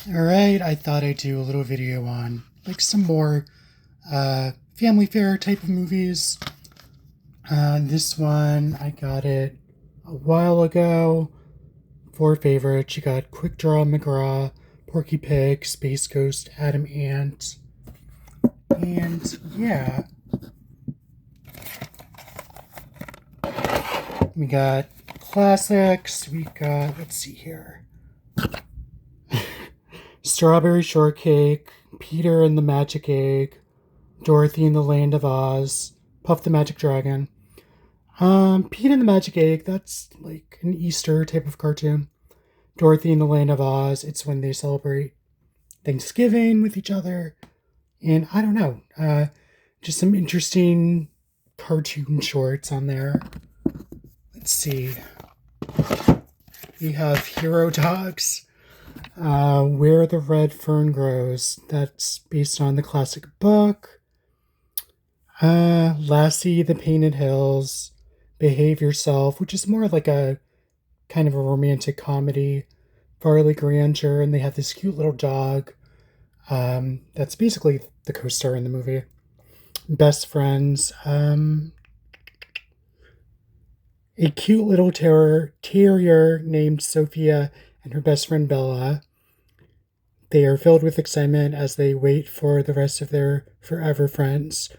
Alright, I thought I'd do a little video on like some more family fare type of movies. This one, I got it a while ago. Four favorites. You got Quick Draw McGraw, Porky Pig, Space Ghost, Adam Ant. And yeah, we got classics. We got, let's see here, Strawberry Shortcake, Peter and the Magic Egg, Dorothy and the Land of Oz, Puff the Magic Dragon. Pete and the Magic Egg, that's like an Easter type of cartoon. Dorothy and the Land of Oz, it's when they celebrate Thanksgiving with each other. And I don't know, just some interesting cartoon shorts on there. Let's see. We have Hero Dogs, Where the Red Fern Grows. That's based on the classic book. Lassie, The Painted Hills, Behave Yourself, which is more like a kind of a romantic comedy. Farley Granger, and they have this cute little dog. That's basically the co-star in the movie. Best Friends. A cute little terrier named Sophia and her best friend Bella. They are filled with excitement as they wait for the rest of their forever friends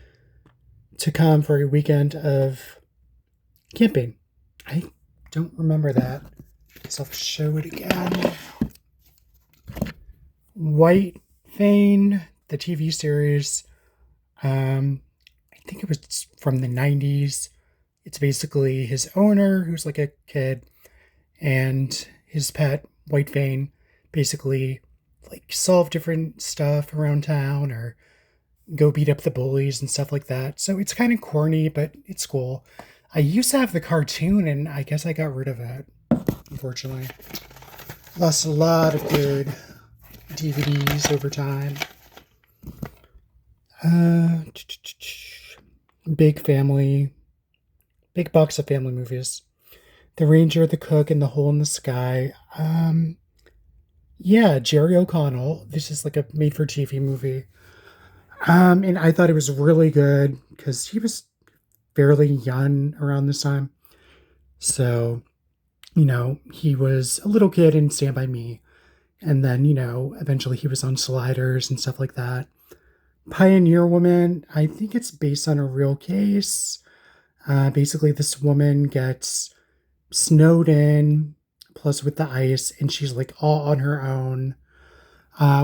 to come for a weekend of camping. I don't remember that, so I'll show it again. White Fang, the TV series. I think it was from the 90s. It's basically his owner, who's like a kid, and his pet, White Fang, basically like solve different stuff around town or go beat up the bullies and stuff like that. So it's kind of corny, but it's cool. I used to have the cartoon, and I guess I got rid of it, unfortunately. Lost a lot of good DVDs over time. Big family, big box of family movies. The Ranger, the Cook, and the Hole in the Sky. Yeah, Jerry O'Connell. This is like a made-for-TV movie. And I thought it was really good because he was fairly young around this time. So, he was a little kid in Stand By Me. And then, eventually he was on Sliders and stuff like that. Pioneer Woman, I think it's based on a real case. Basically, this woman gets snowed in, plus with the ice, and she's like all on her own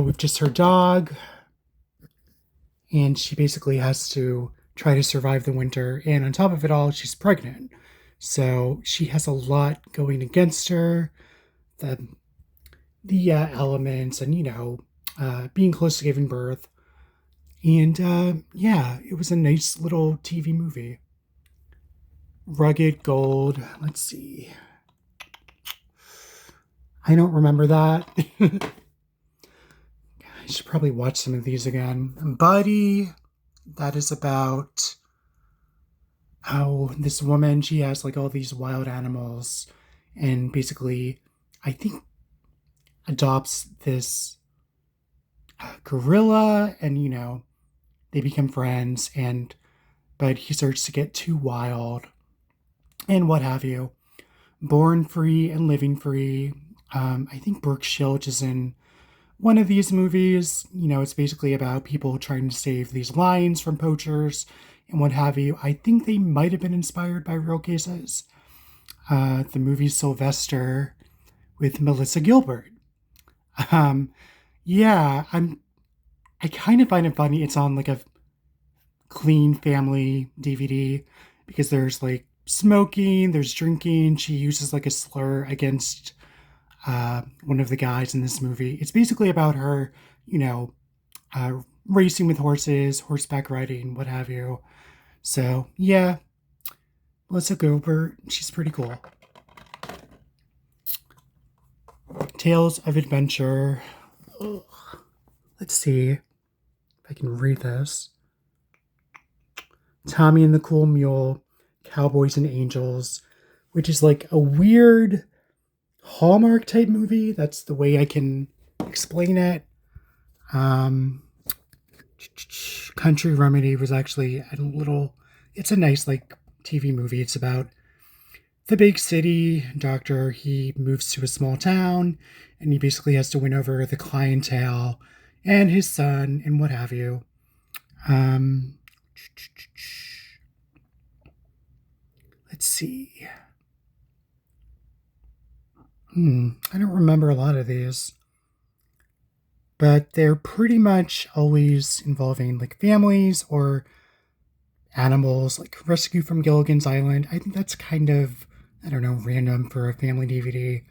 with just her dog. And she basically has to try to survive the winter. And on top of it all, she's pregnant. So she has a lot going against her. The elements and, being close to giving birth. And yeah, it was a nice little TV movie. Rugged Gold. Let's see. I don't remember that. I should probably watch some of these again. Buddy. That is about how this woman, she has like all these wild animals and basically, I think, adopts this gorilla and, they become friends but he starts to get too wild and what have you. Born Free and Living Free. I think Brooke Shields is in one of these movies. It's basically about people trying to save these lions from poachers and what have you. I think they might have been inspired by real cases. The movie Sylvester with Melissa Gilbert. Yeah, I kind of find it funny. It's on like a clean family DVD because there's like smoking, there's drinking. She uses like a slur against one of the guys in this movie. It's basically about her, racing with horses, horseback riding, what have you. So yeah, Melissa Gilbert, she's pretty cool. Tales of Adventure. Ugh. Let's see if I can read this. Tommy and the Cool Mule, Cowboys and Angels, which is like a weird Hallmark type movie. That's the way I can explain it. Um, Country Remedy was actually a little. It's a nice like TV movie. It's about the big city doctor. He moves to a small town, and he basically has to win over the clientele and his son and what have you. Um, let's see. I don't remember a lot of these, but they're pretty much always involving like families or animals, like Rescue from Gilligan's Island. I think that's kind of, I don't know, random for a family DVD,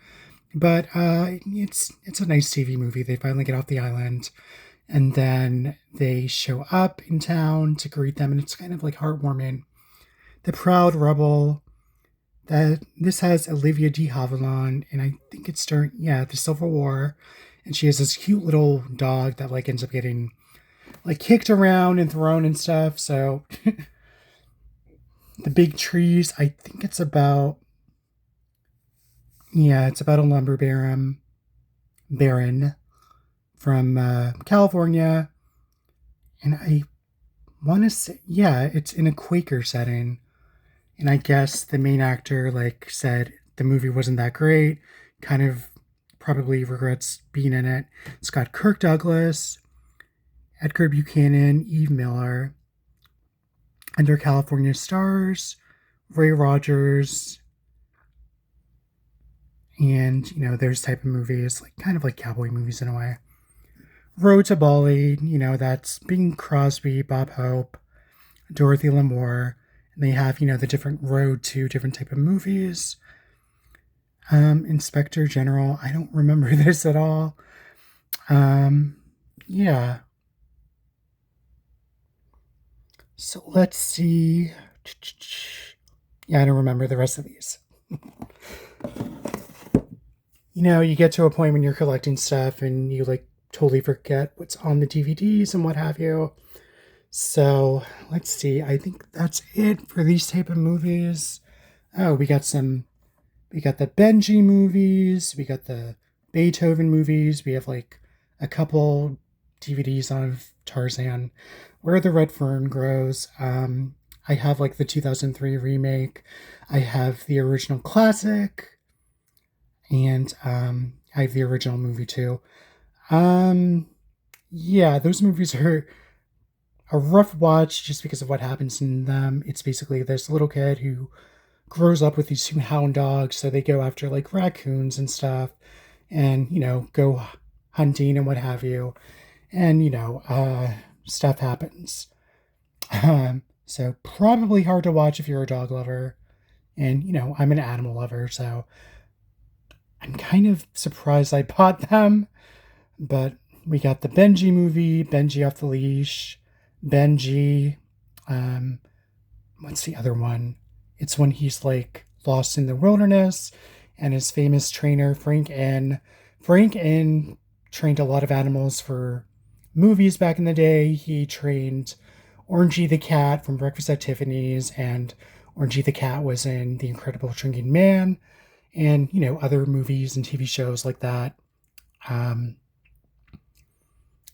but it's a nice TV movie. They finally get off the island, and then they show up in town to greet them, and it's kind of like heartwarming. The Proud Rebel. That this has Olivia de Havilland, and I think it's during the Civil War, and she has this cute little dog that like ends up getting like kicked around and thrown and stuff. So the Big Trees, I think it's about a lumber baron from California, and I want to say it's in a Quaker setting. And I guess the main actor like said the movie wasn't that great, kind of probably regrets being in it. It's got Kirk Douglas, Edgar Buchanan, Eve Miller, Under California Stars, Ray Rogers, and those type of movies, like kind of like cowboy movies in a way. Road to Bali, that's Bing Crosby, Bob Hope, Dorothy Lamour. And they have, the different road to different type of movies. Inspector General, I don't remember this at all. Yeah. So let's see. Yeah, I don't remember the rest of these. You get to a point when you're collecting stuff and you like totally forget what's on the DVDs and what have you. So let's see. I think that's it for these type of movies. Oh, we got the Benji movies. We got the Beethoven movies. We have like a couple DVDs on Tarzan, Where the Red Fern Grows. I have like the 2003 remake. I have the original classic, and I have the original movie too. Yeah, those movies are a rough watch just because of what happens in them. It's basically this little kid who grows up with these two hound dogs, so they go after like raccoons and stuff, and go hunting and what have you, and stuff happens. So probably hard to watch if you're a dog lover, and I'm an animal lover, so I'm kind of surprised I bought them. But we got the Benji movie, Benji Off the Leash, Benji. What's the other one? It's when he's like lost in the wilderness, and his famous trainer Frank N. Trained a lot of animals for movies back in the day. He trained Orangey the cat from Breakfast at Tiffany's, and Orangey the cat was in The Incredible Shrinking Man, and other movies and TV shows like that.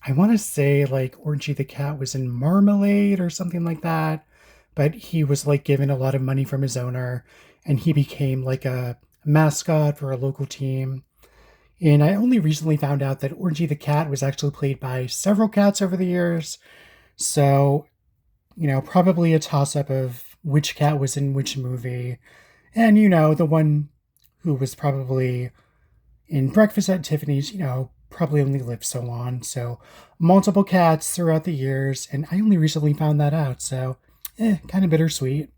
I want to say like Orangey the cat was in Marmalade or something like that, but he was like given a lot of money from his owner, and he became like a mascot for a local team. And I only recently found out that Orangey the cat was actually played by several cats over the years. So, probably a toss up of which cat was in which movie. And, the one who was probably in Breakfast at Tiffany's, probably only lived so long. So, multiple cats throughout the years. And I only recently found that out. So, kind of bittersweet.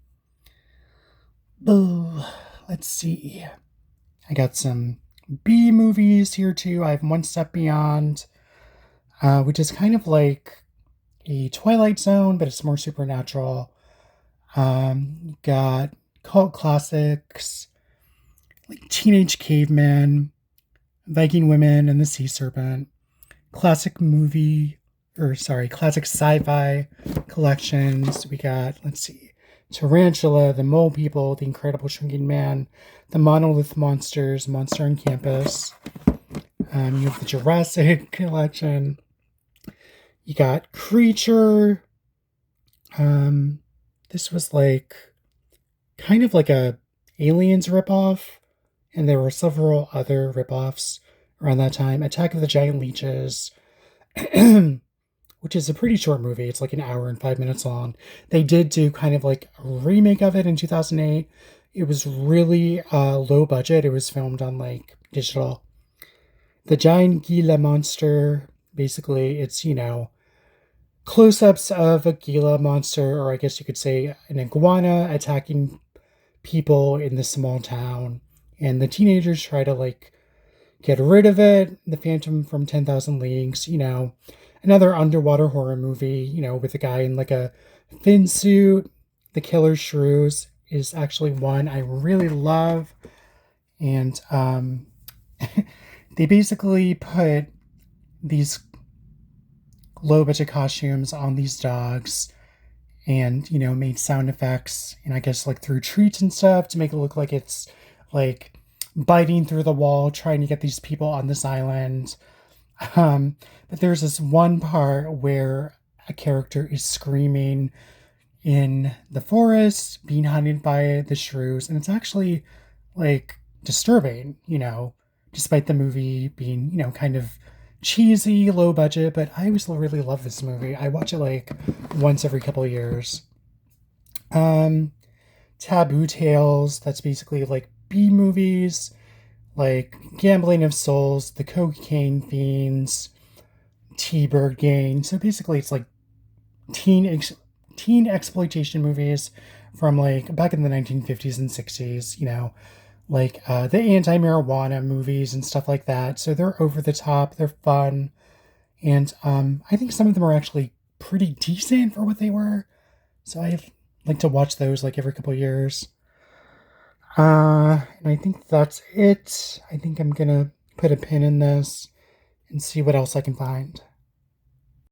Oh, let's see. I got some B movies here too. I have One Step Beyond, which is kind of like a Twilight Zone, but it's more supernatural. Got cult classics like Teenage Caveman, Viking Women and the Sea Serpent, classic sci-fi collections. We got, let's see, Tarantula, The Mole People, The Incredible Shrinking Man, The Monolith Monsters, Monster on Campus. You have the Jurassic collection. You got Creature. Um, this was like kind of like a Aliens ripoff, and there were several other ripoffs around that time. Attack of the Giant Leeches, which is a pretty short movie. It's like an hour and 5 minutes long. They did do kind of like a remake of it in 2008. It was really low budget. It was filmed on like digital. The Giant Gila Monster, basically, it's, close ups of a Gila monster, or I guess you could say an iguana attacking people in this small town. And the teenagers try to like get rid of it. The Phantom from 10,000 Leagues, another underwater horror movie, with a guy in like a fin suit. The Killer Shrews is actually one I really love. And they basically put these low budget costumes on these dogs and, made sound effects and I guess like threw treats and stuff to make it look like it's like biting through the wall trying to get these people on this island. But there's this one part where a character is screaming in the forest, being hunted by the shrews, and it's actually like disturbing, despite the movie being, kind of cheesy, low budget, but I always really love this movie. I watch it like once every couple of years. Um, Taboo Tales, that's basically like B movies, like Gambling of Souls, The Cocaine Fiends, T-Bird Gang. So basically it's like teen teen exploitation movies from like back in the 1950s and 60s, like the anti-marijuana movies and stuff like that. So they're over the top, they're fun, and I think some of them are actually pretty decent for what they were. So I like to watch those like every couple of years. And I think that's it. I think I'm gonna put a pin in this and see what else I can find.